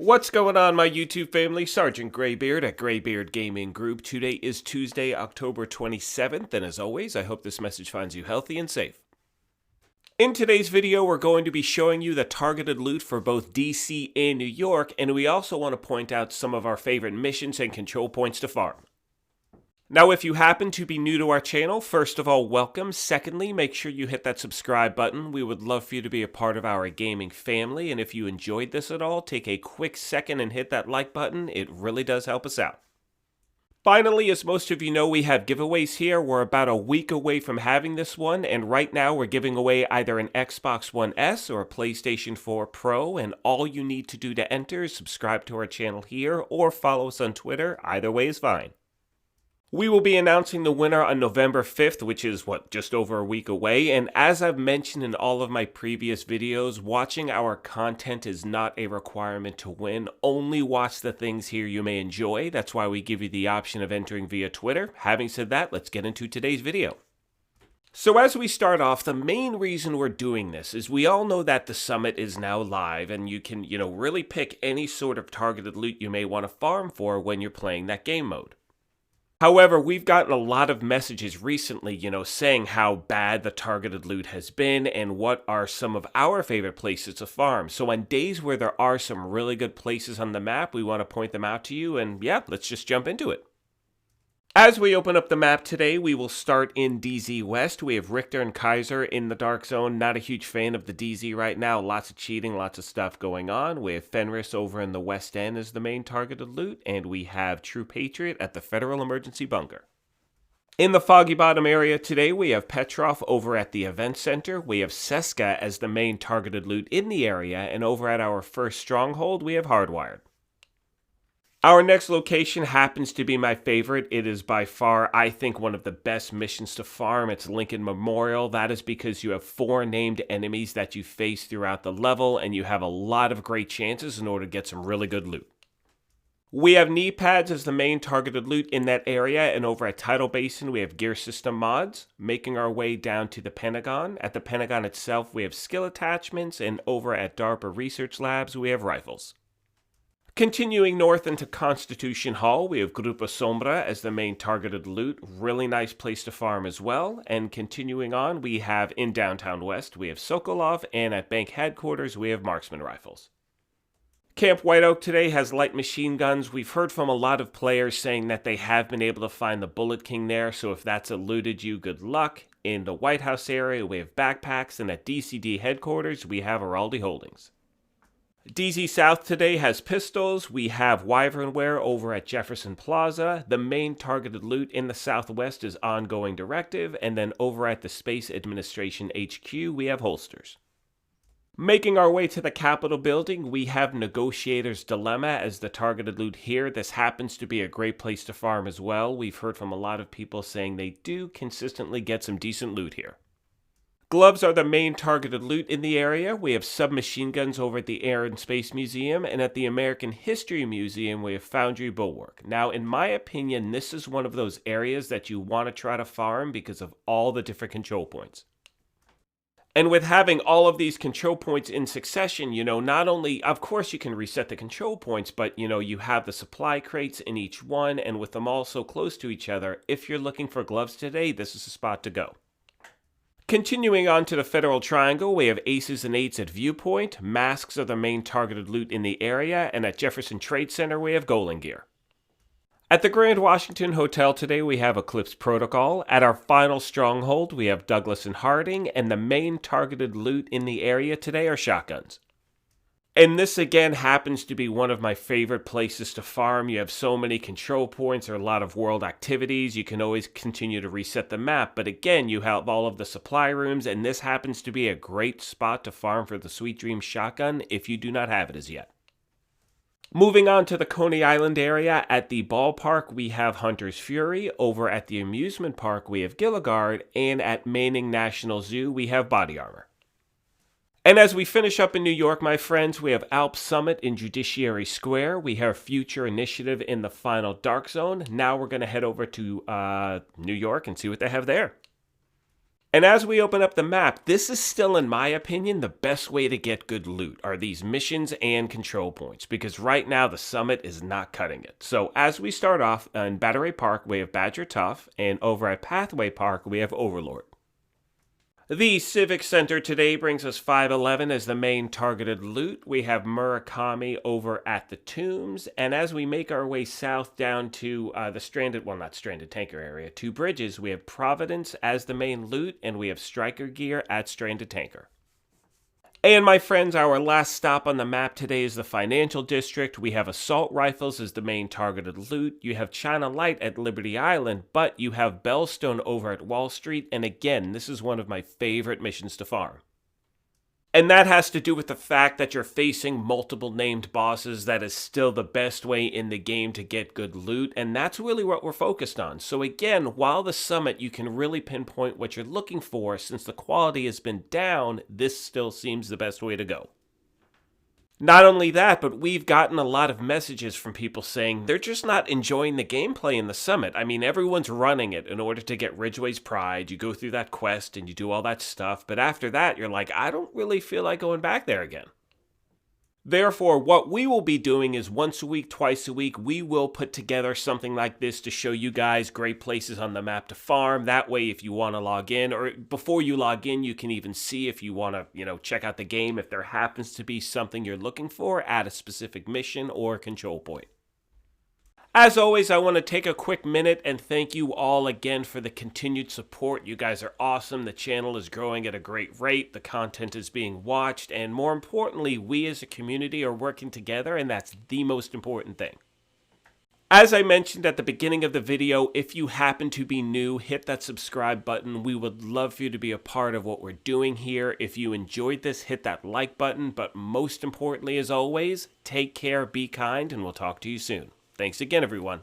What's going on, my YouTube family? Sergeant Graybeard at Graybeard Gaming Group. Today is Tuesday, October 27th, and as always, I hope this message finds you healthy and safe. In today's video, we're going to be showing you the targeted loot for both DC and New York, and we also want to point out some of our favorite missions and control points to farm. Now, if you happen to be new to our channel, first of all, welcome. Secondly, make sure you hit that subscribe button. We would love for you to be a part of our gaming family, and if you enjoyed this at all, take a quick second and hit that like button. It really does help us out. Finally, as most of you know, we have giveaways here. We're about a week away from having this one, and right now we're giving away either an Xbox One S or a PlayStation 4 Pro, and all you need to do to enter is subscribe to our channel here or follow us on Twitter. Either way is fine. We will be announcing the winner on November 5th, which is, just over a week away, and as I've mentioned in all of my previous videos, watching our content is not a requirement to win. Only watch the things here you may enjoy. That's why we give you the option of entering via Twitter. Having said that, let's get into today's video. So as we start off, the main reason we're doing this is we all know that the summit is now live, and you can, really pick any sort of targeted loot you may want to farm for when you're playing that game mode. However, we've gotten a lot of messages recently, saying how bad the targeted loot has been and what are some of our favorite places to farm. So on days where there are some really good places on the map, we want to point them out to you, and yeah, let's just jump into it. As we open up the map today, we will start in DZ West. We have Richter and Kaiser in the Dark Zone. Not a huge fan of the DZ right now. Lots of cheating, lots of stuff going on. We have Fenris over in the West End as the main targeted loot. And we have True Patriot at the Federal Emergency Bunker. In the Foggy Bottom area today, we have Petrov over at the Event Center. We have Seska as the main targeted loot in the area. And over at our first stronghold, we have Hardwired. Our next location happens to be my favorite. It is by far, I think, one of the best missions to farm. It's Lincoln Memorial. That is because you have 4 named enemies that you face throughout the level, and you have a lot of great chances in order to get some really good loot. We have knee pads as the main targeted loot in that area, and over at Tidal Basin, we have gear system mods. Making our way down to the Pentagon. At the Pentagon itself, we have skill attachments, and over at DARPA Research Labs, we have rifles. Continuing north into Constitution Hall, we have Grupo Sombra as the main targeted loot. Really nice place to farm as well. And continuing on, we have in Downtown West, we have Sokolov, and at Bank Headquarters, we have Marksman Rifles. Camp White Oak today has light machine guns. We've heard from a lot of players saying that they have been able to find the Bullet King there, so if that's eluded you, good luck. In the White House area, we have backpacks, and at DCD Headquarters, we have Araldi Holdings. DZ South today has pistols. We have Wyvernware over at Jefferson Plaza. The main targeted loot in the Southwest is Ongoing Directive, and then over at the Space Administration HQ, we have holsters. Making our way to the Capitol building, we have Negotiator's Dilemma as the targeted loot here. This happens to be a great place to farm as well. We've heard from a lot of people saying they do consistently get some decent loot here. Gloves are the main targeted loot in the area. We have submachine guns over at the Air and Space Museum, and at the American History Museum, we have Foundry Bulwark. Now, in my opinion, this is one of those areas that you want to try to farm because of all the different control points. And with having all of these control points in succession, not only, of course, you can reset the control points, but, you have the supply crates in each one, and with them all so close to each other, if you're looking for gloves today, this is the spot to go. Continuing on to the Federal Triangle, we have Aces and Eights at Viewpoint. Masks are the main targeted loot in the area, and at Jefferson Trade Center, we have Golan Gear. At the Grand Washington Hotel today, we have Eclipse Protocol. At our final stronghold, we have Douglas and Harding, and the main targeted loot in the area today are shotguns. And this again happens to be one of my favorite places to farm. You have so many control points, there are a lot of world activities. You can always continue to reset the map, but again, you have all of the supply rooms, and this happens to be a great spot to farm for the Sweet Dream shotgun if you do not have it as yet. Moving on to the Coney Island area, at the ballpark we have Hunter's Fury, over at the amusement park we have Gilligard, and at Manning National Zoo we have Body Armor. And as we finish up in New York, my friends, we have Alps Summit in Judiciary Square. We have Future Initiative in the final Dark Zone. Now we're going to head over to New York and see what they have there. And as we open up the map, this is still, in my opinion, the best way to get good loot are these missions and control points, because right now the summit is not cutting it. So as we start off in Battery Park, we have Badger Tough, and over at Pathway Park, we have Overlord. The Civic Center today brings us 511 as the main targeted loot. We have Murakami over at the Tombs, and as we make our way south down to the stranded, well, not stranded tanker area, Two Bridges, we have Providence as the main loot, and we have Striker gear at Stranded Tanker. And my friends, our last stop on the map today is the Financial District. We have assault rifles as the main targeted loot. You have China Light at Liberty Island, but you have Bellstone over at Wall Street. And again, this is one of my favorite missions to farm. And that has to do with the fact that you're facing multiple named bosses. That is still the best way in the game to get good loot, and that's really what we're focused on. So again, while the summit, you can really pinpoint what you're looking for. Since the quality has been down, this still seems the best way to go. Not only that, but we've gotten a lot of messages from people saying they're just not enjoying the gameplay in the summit. I mean, everyone's running it in order to get Ridgway's Pride. You go through that quest and you do all that stuff, but after that, you're like, I don't really feel like going back there again. Therefore, what we will be doing is once a week, twice a week, we will put together something like this to show you guys great places on the map to farm. That way, if you want to log in, or before you log in, you can even see if you want to, check out the game, if there happens to be something you're looking for at a specific mission or control point. As always, I want to take a quick minute and thank you all again for the continued support. You guys are awesome. The channel is growing at a great rate. The content is being watched. And more importantly, we as a community are working together, and that's the most important thing. As I mentioned at the beginning of the video, if you happen to be new, hit that subscribe button. We would love for you to be a part of what we're doing here. If you enjoyed this, hit that like button. But most importantly, as always, take care, be kind, and we'll talk to you soon. Thanks again, everyone.